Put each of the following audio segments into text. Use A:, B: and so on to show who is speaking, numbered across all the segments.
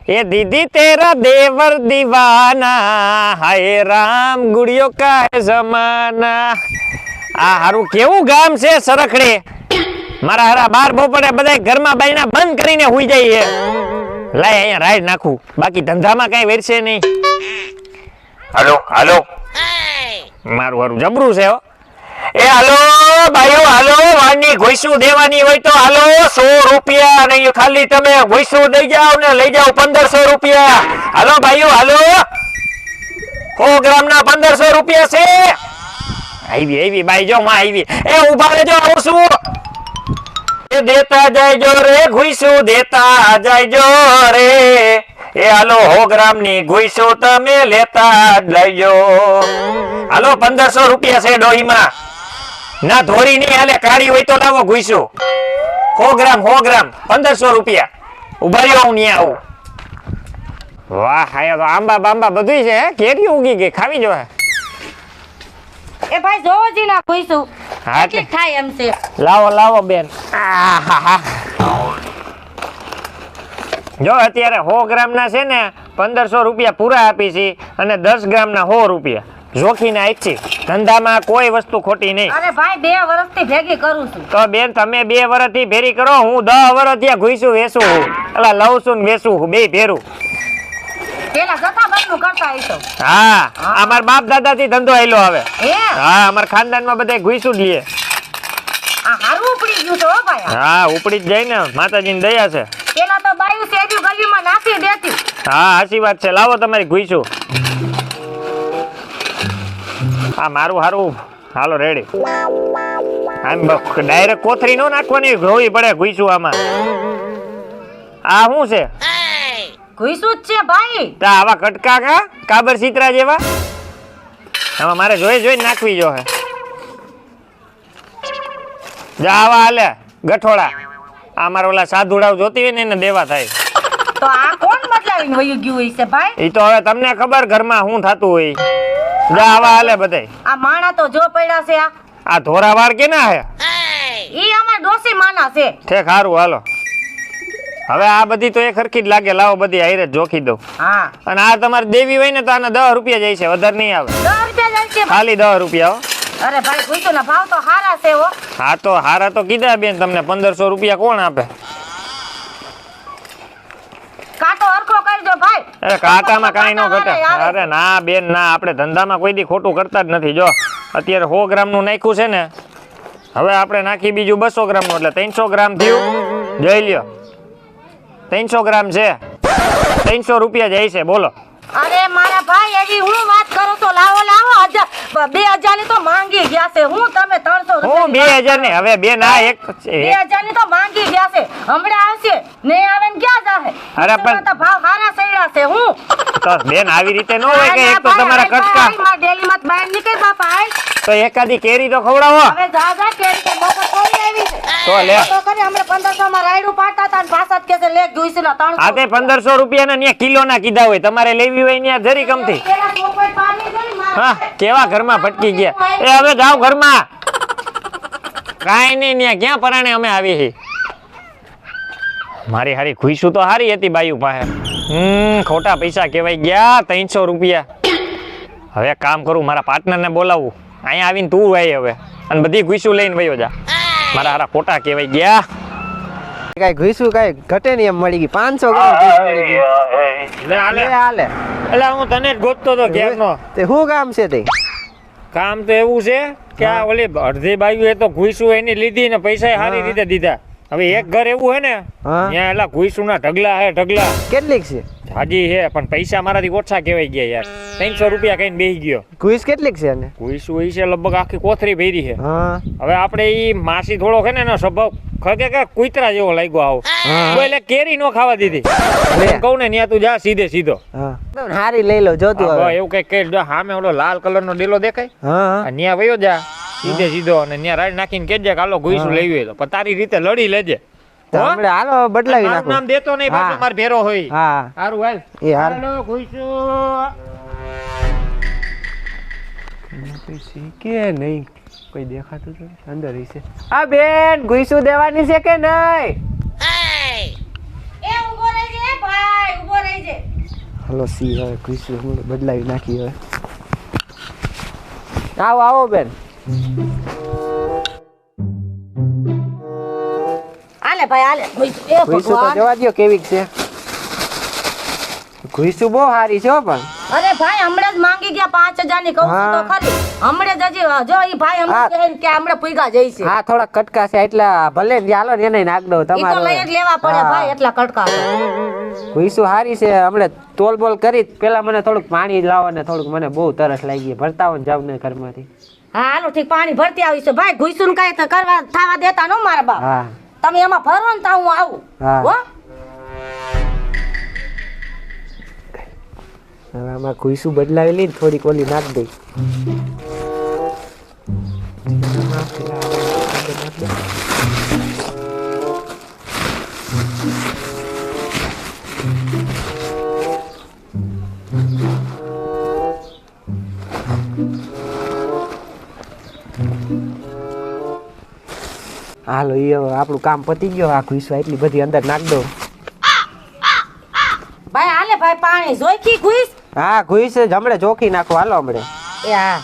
A: ये दीदी तेरा देवर दीवाना हाय राम गुड़ियों का है जमाना। આ હારું કેવું ગામ છે સરખડે મારા હારા બાર બપોરે બધા ઘરમાં બાયણા બંધ કરીને હુઈ જાય છે લાય અહીંયા રાઈડ નાખું બાકી ધંધામાં કઈ વેરશે નહીં હાલો હાલો મારું હારું જબરું છે હો એ હાલો ભાઈઓ હાલો વાની ઘોઈસું દેવાની હોય તો હાલો 100 રૂપિયા નહીં ખાલી તમે ઘોઈસું દઈ જાવ ને લઈ જાવ 1500 રૂપિયા હાલો ભાઈઓ હાલો 100 ગ્રામના 1500 રૂપિયા છે આવી આવી બાઈ જો માં આવી એ ઉભા રહેજો આવું છું એ દેતા જાયજો રે ઘુઈસું દેતા જાયજો રે એ હાલો 100 ગ્રામની ઘુઈસું તમે લેતા જ લઈજો હાલો 1500 રૂપિયા છે ડોહીમાં ના ધોરી નહીં હાલે કાળી હોય તો લાવો ઘુઈસું 100 ગ્રામ 1500 રૂપિયા ઉભા રહ્યો હું નહીં આવું વાહ આયા તો આંબા બાંબા બધું છે કેરી ઉગી ગઈ ખાવી જો
B: એ ભાઈ જોવો જી ના ખુઈશું
A: હા
B: કે થાય એમ છે
A: લાવો લાવો બેન આહાહા જો અત્યારે 100 ગ્રામના છે ને 1500 રૂપિયા પૂરા આપી છે અને 10 ગ્રામના 100 રૂપિયા જોખીને આપી ધંધામાં કોઈ વસ્તુ ખોટી નહીં
B: અરે ભાઈ 2 વર્ષથી ભેગી કરું છું
A: તો બેન તમે 2 વર્ષથી ભેરી કરો હું 10 વર્ષ ત્યાં ઘુઈશું વેસું એલા લઉં છું ને વેસું બે ભેરું
B: પેલા જથ્થાબંધનું કરતા હશો
A: હા અમાર બાપ દાદા થી ધંધો આયલો હવે
B: હે
A: હા અમાર ખાનદાનમાં બધા ઘુઈશું જ લે
B: આ હારું ઉપડી ગયું છે હો ભાઈ
A: હા ઉપડી જ જાય ને માતાજીની દયા છે
B: પેલા તો બાયું સેજુ ગલીમાં નાખી દેતી
A: હા સાચી વાત છે લાવો તમારી ઘુઈશું હા મારું હારું હાલો રેડી આમ ડાયરેક્ટ કોથરી નો નાખવાની રોવી પડે ઘુઈશું આમાં આ શું છે
B: ખુઈશું જ છે ભાઈ
A: તા આવા કટકા કા કાબર સીતરા જેવા આમાં મારે જોઈ નાખવી જો હે જા આવા હાલે ગઠોડા આ મારા ઓલા સાધુડાવ જોતી હોય ને એને દેવા થાય
B: તો આ કોણ બદલાવીને વયું ગયું હોય છે ભાઈ
A: ઈ તો હવે તમને ખબર ઘરમાં શું થતું હોય જા આવા હાલે બધાય
B: આ માણા તો જો પડ્યા છે
A: આ ધોરા વાળ કેના હે
B: ઈ અમાર ડોસી માના છે
A: ઠેક હારું હાલો હવે આ બધી તો એક હરખી જ લાગે લાવો બધી હાઈરે જોખી દઉં
B: હા
A: અને આ તમારી દેવી હોય ને તો આના 10 રૂપિયા જાય છે વધારે નહીં આવે
B: 10 રૂપિયા જાય છે
A: ખાલી 10 રૂપિયા હો
B: અરે ભાઈ ખુઈશું ના ભાવ તો હારા છે હો
A: હા તો હારા તો કીધા બેન તમને 1500 રૂપિયા કોણ આપે
B: કાટો હરખો કરજો ભાઈ
A: અરે કાટામાં કાંઈ ન ઘટે અરે ના બેન ના આપણે ધંધામાં કોઈ દી ખોટું કરતા જ નથી જો અત્યારે 100 ગ્રામનું નાખ્યું છે ને હવે આપણે નાખી બીજું 200 ગ્રામનું એટલે 300 ગ્રામ થયું જોઈ લ્યો 300 ગ્રામ છે 300 રૂપિયા જાય છે બોલો
B: અરે મારા ભાઈ હજી હું વાત કરું તો લાવો 2000 ની તો માંગી ગયા છે હું તમે 300
A: હું
B: રૂપિયા
A: 2000 ને હવે બેન આ એક
B: 2000 ની તો માંગી ગયા છે હમણાં આવશે ને આવે ને ક્યાં જાહે
A: અરે પણ
B: તો ભાવ હારા સૈડા છે હું
A: તો બેન આવી રીતે ન હોય કે એક તો તમારા કટકા
B: માર ડેલી માં બહાર નીકળ બાપા આય
A: તો એકાદી કેરી તો ખવડાવો
B: હવે જા કેરી તો બપોર થોડી આવી છે
A: તો લે
B: તો કરી હમણાં 1500 માં રાયડું પાડતા હતા ને પાછા જ કે છે લેખ જોઈશે ના 300
A: આ તે 1500 રૂપિયા ના ન્યા કિલો ના કીધા હોય તમારે લેવી હોય ન્યા જરી કમથી
B: પેલા પોપટ પાણી ગઈ માર
A: હા કેવા ઘરમાં ભટકી ગયા એ હવે જાવ ઘરમાં કાઈ નહીં ન્યા ક્યાં પરાણે અમે આવી હી મારી હારી ખુઈશું તો હારી હતી બાયુ પાસે ખોટા પૈસા કહેવાય ગયા 300 રૂપિયા હવે કામ કરું મારા પાર્ટનર ને બોલાવું અહીંયા આવીને તું ભાઈ હવે અને બધી ઘુઈશું લઈને વયો જા મારા હારા ખોટા કહેવાય ગયા
C: કઈ ઘુઈશું કઈ ઘટે નહીં એમ મળી ગઈ 500 ગ્રામ મળી ગઈ
A: લે હાલે
C: હાલે
A: એટલે હું તને જ ગોતતો તો ઘેરનો
C: તે શું કામ છે તે
A: કામ તો એવું છે કે આ ઓલી અડધી બાજુ એ તો ઘુઈશું એની લીધી ને પૈસા હારી રીતે દીધા હવે એક ઘર એવું હે ને
C: હા
A: ત્યાં એલા ઘુઈશું ના ઢગલા હે ઢગલા
C: કેટલીક છે
A: હાજી હે પણ પૈસા મારાથી ઓછા કહેવાય ગયા યાર 300 રૂપિયા કઈને બેસી ગયો
C: ઘુઈસ કેટલીક છે ને
A: ઘુઈશું હોય છે લગભગ આખી કોથરી ભરી છે
C: હા
A: હવે આપણે ઈ માસી થોડો છે ને એનો સ્વભાવ ખગે કે કુતરા જેવો લાગ્યો આવો એટલે કેરી નો ખાવા દીધી કહું ને ત્યાં તું જા સીધો
C: હા હારી લઈ લો જોતું હવે
A: એવું કઈ કે સામે ઓલો લાલ કલર નો ડેલો દેખાય
C: હા
A: ત્યાં વયો જા સીધો અને ત્યાં રાડ નાખીને કેજે કે હાલો ઘુઈશું લેવી હોય તો પણ તારી રીતે લડી લેજે
C: હમણે હાલો બદલાવી
A: મારું
C: નાખો
A: નામ દેતો નહીં પાછો માર ભેરો હોય
C: હા
A: સારું હાલ
C: એ હાલ
A: હાલો ઘુઈશું
C: કે નહીં કોઈ દેખાતું તો અંદર છે આ બેન ઘુઈશું દેવાની છે કે નહીં
B: એ ઉભો રહી જા ભાઈ ઉભો રહી
C: હલો સી હવે ખુશી બદલાવી નાખી હવે. આવો આવો બેન.
B: હાલે ભાઈ હાલે એ
C: ખુશી તો
B: ભગવાન.
C: જવા દ્યો કેવી છે. ખુશી બહુ સારી છે હો પણ.
B: અરે ભાઈ હમણાં જ માંગી ગયા 5000 ની કહું છું તો
C: હા.
B: ખરી. હમણાં જ હજી જો ઈ ભાઈ
C: હા.
B: હમણાં કહે કે હમણાં પૂગા જઈશે.
C: હા થોડા કટકા છે એટલા ભલે ને હાલો ને એને નાખ દો
B: ઈ તો લઈ જ
C: તમારે.
B: લેવા પડે
C: હા.
B: ભાઈ એટલા કટકા.
C: ખુશી સારી છે હમણે તોલ બોલ કરી પેલા મને થોડુંક પાણી લાવો ને થોડુંક મને બહુ તરસ લાગી ગઈ ભરતા આવો ને જાવ ને ઘરમાંથી.
B: હા હાલો ઠીક પાણી ભરતી આવીશું ભાઈ ઘુસું કાંઈ તો કરવા થવા દેતા નો મારા બાપ.
C: હા
B: તમે એમાં ભરો ને તો હું આવું.
C: હા.
B: હો
C: હવે આમાં ખુશી બદલાવી લઈ થોડીક ઓલી નાખ દઈ. હાલો ઈ હવે આપણું કામ પતી ગયો. આ ખુશી એટલી બધી અંદર નાખ દો.
B: ભાઈ હાલે ભાઈ પાણી જોઈખી ઘુસ.
C: હા ખુશી જમણે ચોખી નાખો હાલો હમણે.
B: એ હા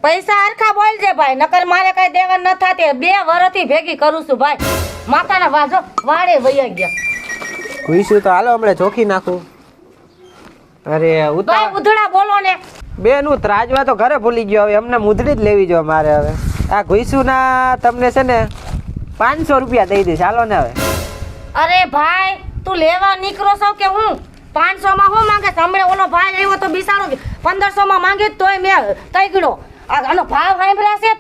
B: પૈસા હરખા બોલજે ભાઈ નકર મારે કઈ દેવા ન થાતે 2 વર્ષથી ભેગી કરું છું ભાઈ. માતાના વાજો વાડે વયા ગયા.
C: ખુશી તો હાલો હમણે ચોખી નાખું. અરે
B: ભાઈ
C: ઉતા
B: ઉધડા બોલો ને.
C: બેન હું ત્રાજવા તો ઘરે ભૂલી ગયો હવે એમને મુદ્રી જ લેવી જોઈએ મારે હવે. આ ઘુસુ ના તમને છે ને 500 રૂપિયા દઈ દઈશ હાલો ને હવે.
B: અરે ભાઈ તું લેવા નીકળો છો કે હું 500 માં હું માંગે હમણે ઓલો ભાઈ આવ્યો તો બિસારો 1500 માં માંગે તોય મેં તઈગડો. આનો ભાવ સાંભળ્યા છે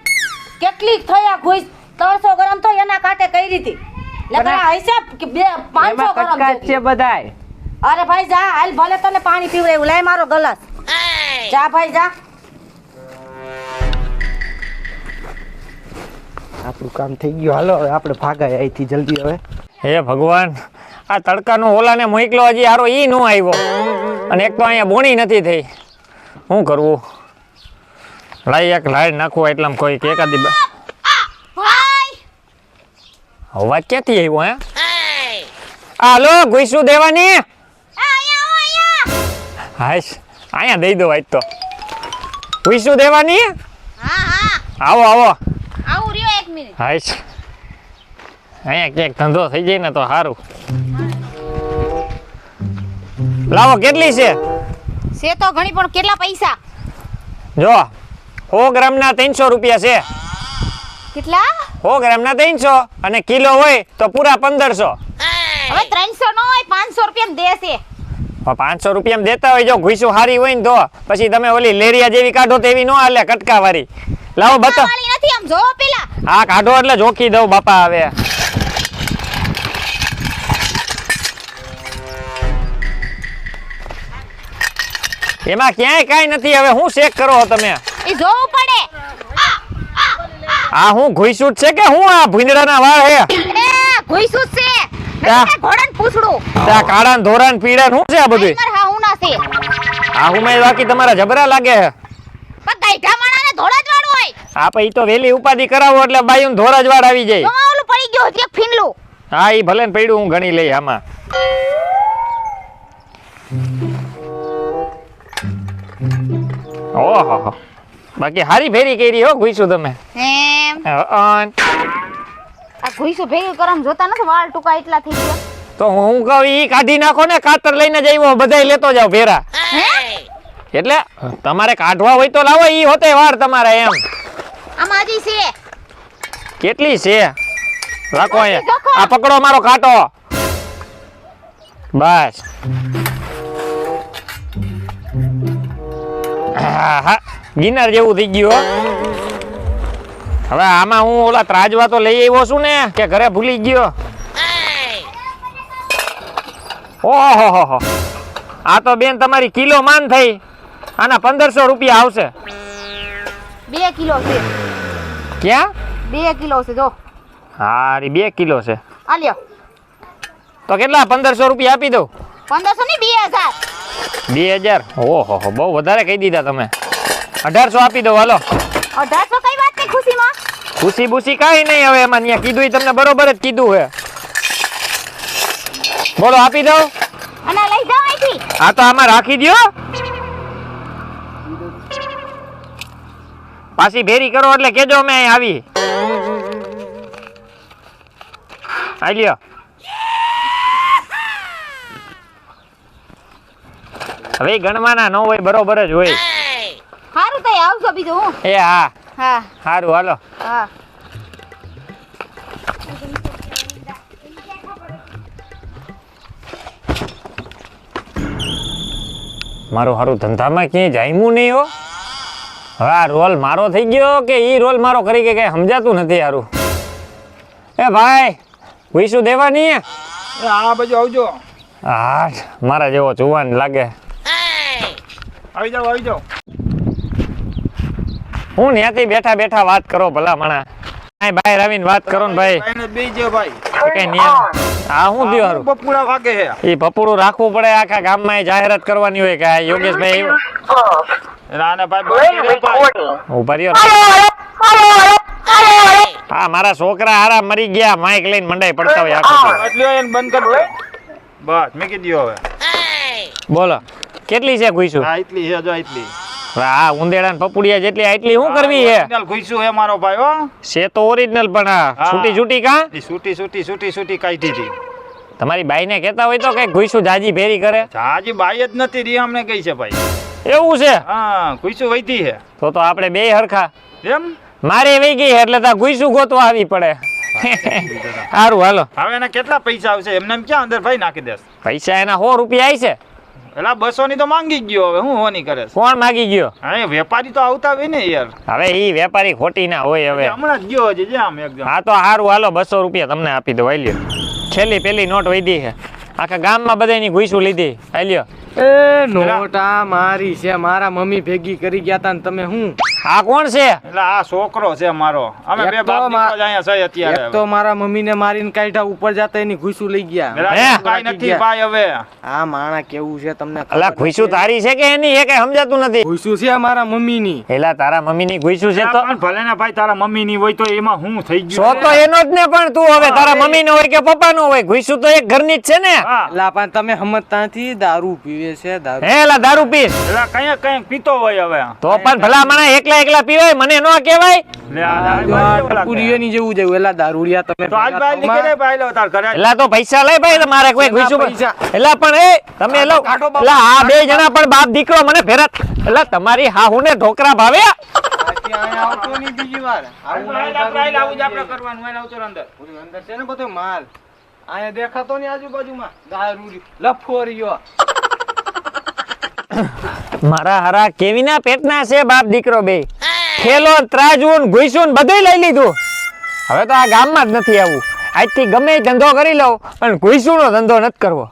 B: કેટલી થયા ઘુસ 300 ગ્રામ તો એના કાંટે કરી હતી. લગા હિસાબ કે 500
C: એમાં
B: ગ્રામ
C: કટકાટ છે
B: જેટલી.
C: બધાય.
B: અરે ભાઈ જા હાલ ભલે તને પાણી પીવડાવ્યું લાય મારો ગ્લાસ. જા ભાઈ જા.
C: આપણું કામ થઈ ગયું હાલો હવે આપણે ભાગાય અહીંથી જલ્દી હવે.
A: હે ભગવાન આ તડકાનો ઓલાને મોકલો હજી હારો ઈ નો આવ્યો અને એક તો અહીંયા બોણી નથી થઈ. શું કરવું? લાઈ એક લાઈટ નાખવું એટલામાં કોઈ કે એકાદી
B: ભાઈ
A: અવાજ ક્યાંથી આવ્યો હે? હાલો ઘુસું દેવાની હાશ અહીંયા દઈ દો આજ તો ઘુસું દેવાની.
B: હા હા
A: આવો આવો
B: આવું રહ્યો 1 મિનિટ.
A: હાશ અહીંયા ક્યાંક ધંધો થઈ જાય ને તો સારું. લાવો કેટલી છે?
B: છે તો ઘણી પણ કેટલા પૈસા?
A: જો 100 ગ્રામના 300 રૂપિયા છે.
B: કેટલા?
A: 100 ગ્રામના 300 અને કિલો હોય તો પૂરા 1500.
B: હવે 300 નો હોય 500 રૂપિયા દેશે.
A: 500 રૂપિયા દેતા હોય જો ઘુસું હારી હોય ને તો પછી તમે ઓલી લેરિયા જેવી કાઢો તેવી નો હાલે કટકા વાળી. લાવો બતા
B: વાળી નથી આમ જોવો પેલા.
A: હા કાઢો એટલે જોખી દઉં બાપા હવે. એમાં ક્યાંય કાંઈ નથી હવે હું ચેક કરો છો તમે?
B: એ જોવું પડે.
A: આ હું ઘુસું છે કે હું આ ભૂંદડાના વાળ હે?
B: એ ઘુઈસું છે.
A: ક્યાં?
B: એટલે ઘોડાને પૂછડું.
A: આ કાળા ને ધોરા ને પીળા ને શું છે આ બધું?
B: માર હા ઉના છે.
A: આ હું મેં બાકી તમારા જબરા લાગે છે.
B: પણ ગાઈઢા માણાને ધોળા જ વાળું હોય.
A: આ પછી તો વેલી ઉપાધિ કરાવો એટલે બાયું ધોરા જ વાળ આવી જાય.
B: જોવા ઓલું પડી ગયું હતું એક ફીંડલું.
A: હા ઈ ભલે ને પડ્યું હું ગણી લઈ આમાં. ઓહો બાકી હારી ફેરી કરી હો ઘુસું તમે.
B: એમ
A: અન.
B: આ ઘુઈસું ભેગું કરમ જોતા નથી વાળ ટૂંકા એટલા થઈ ગયા.
A: તો હું કહું ઈ કાઢી નાખો ને કાતર લઈને જ આવ્યો બધાય લેતો જાવ ભેરા. એટલે તમારે કાઢવા હોય તો લાવો ઈ હોતે વાર તમારે એમ.
B: આમાં હજી છે.
A: કેટલી છે? રાખો અહીંયા. આ પકડો મારો કાંટો. બસ. હા ગિનાર જેવું થઈ ગયું હો. હવે આમાં હું ઓલા ત્રાજવા તો લઈ આવ્યો છું ને કે ઘરે ભૂલી ગયો. ઓહો આ તો બેન તમારી કિલો માન થઈ. આના 1500 રૂપિયા આવશે.
B: 2 કિલો છે.
A: ક્યાં?
B: 2 કિલો છે જો.
A: હા 2 કિલો છે
B: આ લ્યો.
A: તો કેટલા 1500 રૂપિયા આપી દઉં?
B: 1500 ની 2000.
A: 2000 ઓહો બહુ વધારે કહી દીધા તમે. 1800 આપી દઉં હાલો.
B: 1800 કઈ વાત છે ખુશીમાં?
A: ખુશી બુશી કાંઈ નહીં હવે એમાં ત્યાં કીધું ઈ તમને બરોબર જ કીધું હે. બોલો આપી દઉં?
D: અને લઈ જાઓ અહીંથી.
A: આ તો આમાં રાખી દ્યો. પાછી ભેરી કરો એટલે કેજો અમે અહીં આવી. આઈ લ્યો. હવે ગણવાના ન હોય, બરોબર જ હોય.
D: હારું તઈ આવજો બીજું હું.
A: એ હા
D: હા
A: સારું હાલો.
D: હા.
A: મારું હારું ધંધામાં ક્યાંય જામ્યું નહીં હો. હવે આ રોલ મારો થઈ ગયો કે ઈ રોલ મારો કરી કે કઈ સમજાતું નથી હારું. એ ભાઈ પૈસું દેવાની હે?
E: આ બાજુ આવજો.
A: હા મારા જેવો જુવાન લાગે.
E: આવી જાઓ આવી જાઓ.
A: હું ત્યાંથી બેઠા બેઠા વાત કરો ભલા મણા. અહીં બહાર આવીને વાત કરો ને ભાઈ.
E: ભાઈને બેહી જાઓ ભાઈ.
A: કઈ ન્યા આ હું દ્યો હારું.
E: બપુડા વાગે હે.
A: ઈ પપોડું રાખવું પડે, આખા ગામમાં એ જાહેરાત કરવાની હોય કે આ યોગેશભાઈ
E: રાને ભાઈ બોલી રે ભાઈ.
A: ઉભા રહ્યો. હા મારા છોકરા હારા મરી ગયા, માઇક લઈને મંડાઈ પડતા હોય આખો દિવસ.
E: એટલે એને બંધ કરી દો. બસ મૂકી દ્યો હવે.
A: બોલો કેટલી છે ઘુઈશું?
E: આ એટલી હે જો એટલી.
A: આ ઉંદેડા ને પપુડિયા જેટલી આટલી શું કરવી છે?
E: ઓરિજિનલ ઘુઈશું હે મારો ભાઈ હો.
A: છે તો ઓરિજિનલ પણ આ
E: હા.
A: છૂટી છૂટી કા
E: એ છૂટી કાઢી હતી.
A: તમારી બાઈને કહેતા હોય તો કઈ ઘુઈશું જાજી ભેરી કરે.
E: હાજી બાઈ જ નથી રી અમને કઈ છે ભાઈ.
A: એવું છે
E: હા ઘુઈશું વૈધી હે.
A: તો આપણે બે હરખા.
E: એમ
A: મારે વહી ગઈ એટલે તા ઘુઈશું ગોતવા આવી પડે. સારું હાલો.
E: હવે એના કેટલા પૈસા આવશે એમને એમ ક્યાં અંદર ભાઈ નાખી દેસ.
A: પૈસા એના 100 રૂપિયા આવી છે.
E: એલા 200 ની તો માંગી જ ગયો હવે હું હોની કરે છે.
A: કોણ માગી ગયો?
E: હા વેપારી તો આવતા હોય ને યાર.
A: હવે ઈ વેપારી ખોટી ના હોય હવે.
E: હમણાં જ ગયો હજી આમ એકદમ.
A: હા તો સારું હાલો 200 રૂપિયા તમને આપી દો. આઈ લ્યો. છેલ્લી પેલી નોટ વધી છે. આખા ગામમાં બધાની ઘુઈશું લીધી. આઈ લ્યો.
C: એ નોટા મારી છે, મારા મમ્મી ભેગી કરી ગયા તા ને તમે હું.
A: આ કોણ છે?
E: એટલે આ છોકરો છે મારો. અમે બે
C: એક તો
E: બાપ દીકરો જ અહીંયા છે અત્યારે.
C: એક તો મારા મમ્મીને મારીને કાઢ્યા, ઉપર જાતા એની ઘુસું લઈ ગયા.
E: મેરા
A: હે?
E: કાંઈ નથી ભાઈ હવે.
C: આ માણા કેવું છે તમને
A: અલા ઘુઈશું તારી છે કે એની? એ કઈ સમજાતું નથી.
C: ઘુસું છે મારા મમ્મીની.
A: એલા તારા મમ્મીની ઘુઈશું છે તો
E: પણ ભલે ને ભાઈ તારા મમ્મી ની હોય તો એમાં હું થઈ
A: સો
E: ગયું.
A: તો એનો જ ને, પણ તું હવે તારા મમ્મી નો હોય કે પપ્પા નો હોય, ઘુઈશું તો એક ઘરની જ છે ને.
E: હા
C: લા પણ તમે સમજતા નથી, દારૂ પીવે છે દારૂ.
A: હે એલા દારૂ પીસ
E: એટલે કઈક કઈક પીતો હોય હવે.
A: તો પણ ભલા મણા એકલા એકલા પીવાય, મને નો કહેવાય.
E: લે આ ભાઈ કેવો લાગે?
C: ટપુરીઓની જેવું જેવું એલા દારૂડિયા તમે
E: તો આજ ભાઈ નીકળે ભાઈ લો તાર ઘરે.
A: એલા તો પૈસા લઈ ભાઈ તમારે કોઈ ઘુઈશું
C: પૈસા.
A: એલા પણ એ તમે એલો
C: કાઢો બાપ.
A: એલા આ બે જણા પણ બાપ દીકરો મને ફેરત. એલા તમારી હાહુ ને ઢોકરા ભાવે?
C: બાકી અહીંયા આવતો નહીં બીજી વાર. આવું નહીં
E: આપણે આવું જ
C: દારૂ
E: આપણે કરવાનું હોય ને આવતો અંદર.
C: પૂરી અંદર છે ને બધો માલ. અહીંયા દેખાતો નહીં આજુબાજુમાં દારૂ લફોરીઓ.
A: મારા હારા કેવીના પેટના છે બાપ દીકરો બે. ખેલો ત્રાજવું ઘુઈશું બધું લઈ લીધું. હવે તો આ ગામમાં જ નથી આવું. આજથી ગમે એ ધંધો કરી લઉં પણ ઘુઈશું નો ધંધો નથી કરવો.